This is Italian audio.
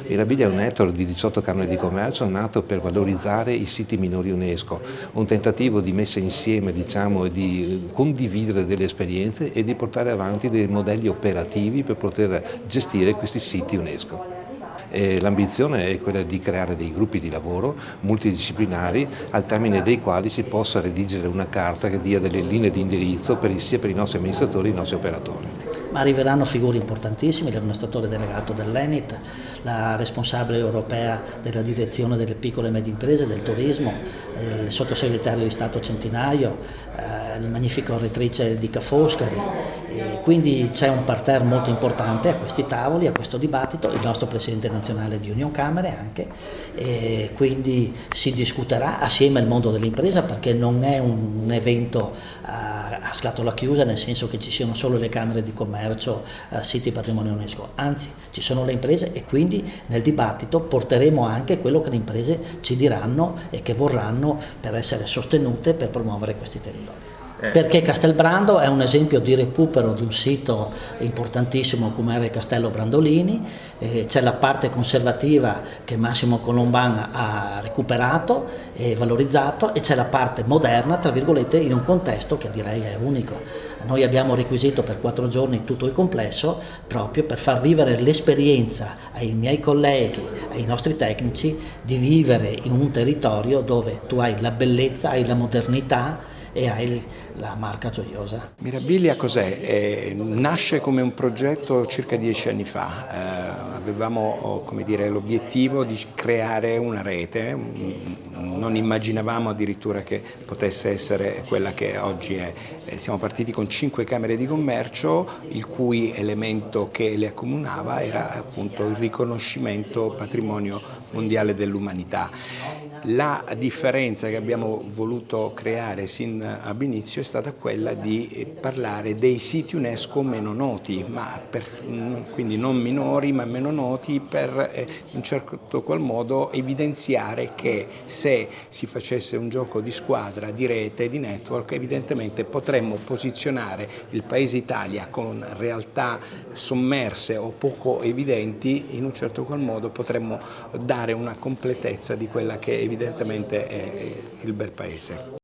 Mirabilia è un network di 18 camere di commercio nato per valorizzare i siti minori UNESCO, un tentativo di messa insieme, diciamo, e di condividere delle esperienze e di portare avanti dei modelli operativi per poter gestire questi siti UNESCO. L'ambizione è quella di creare dei gruppi di lavoro multidisciplinari al termine dei quali si possa redigere una carta che dia delle linee di indirizzo sia per i nostri amministratori che i nostri operatori. Ma arriveranno figure importantissime, l'amministratore delegato dell'Enit, la responsabile europea della direzione delle piccole e medie imprese, del turismo, il sottosegretario di Stato Centinaio, la magnifica rettrice Dica Foscari. Quindi c'è un parterre molto importante a questi tavoli, a questo dibattito, il nostro presidente nazionale di Union Camere anche, e quindi si discuterà assieme al mondo dell'impresa, perché non è un evento a scatola chiusa, nel senso che ci siano solo le camere di commercio, siti patrimonio UNESCO, anzi ci sono le imprese e quindi nel dibattito porteremo anche quello che le imprese ci diranno e che vorranno per essere sostenute per promuovere questi territori. Perché Castelbrando è un esempio di recupero di un sito importantissimo come era il Castello Brandolini, c'è la parte conservativa che Massimo Colomban ha recuperato e valorizzato e c'è la parte moderna, tra virgolette, in un contesto che direi è unico. Noi abbiamo requisito per 4 giorni tutto il complesso proprio per far vivere l'esperienza ai miei colleghi, ai nostri tecnici, di vivere in un territorio dove tu hai la bellezza, hai la modernità e hai la marca gioiosa. Mirabilia cos'è? Nasce come un progetto circa 10 anni fa. Avevamo, come dire, l'obiettivo di creare una rete, non immaginavamo addirittura che potesse essere quella che oggi è. Siamo partiti con 5 camere di commercio, il cui elemento che le accomunava era appunto il riconoscimento patrimonio mondiale dell'umanità. La differenza che abbiamo voluto creare sin ab inizio è stata quella di parlare dei siti UNESCO meno noti, quindi non minori ma meno noti, per in un certo qual modo evidenziare che se si facesse un gioco di squadra, di rete, di network, evidentemente potremmo posizionare il Paese Italia con realtà sommerse o poco evidenti, in un certo qual modo potremmo dare una completezza di quella che evidentemente è il bel Paese.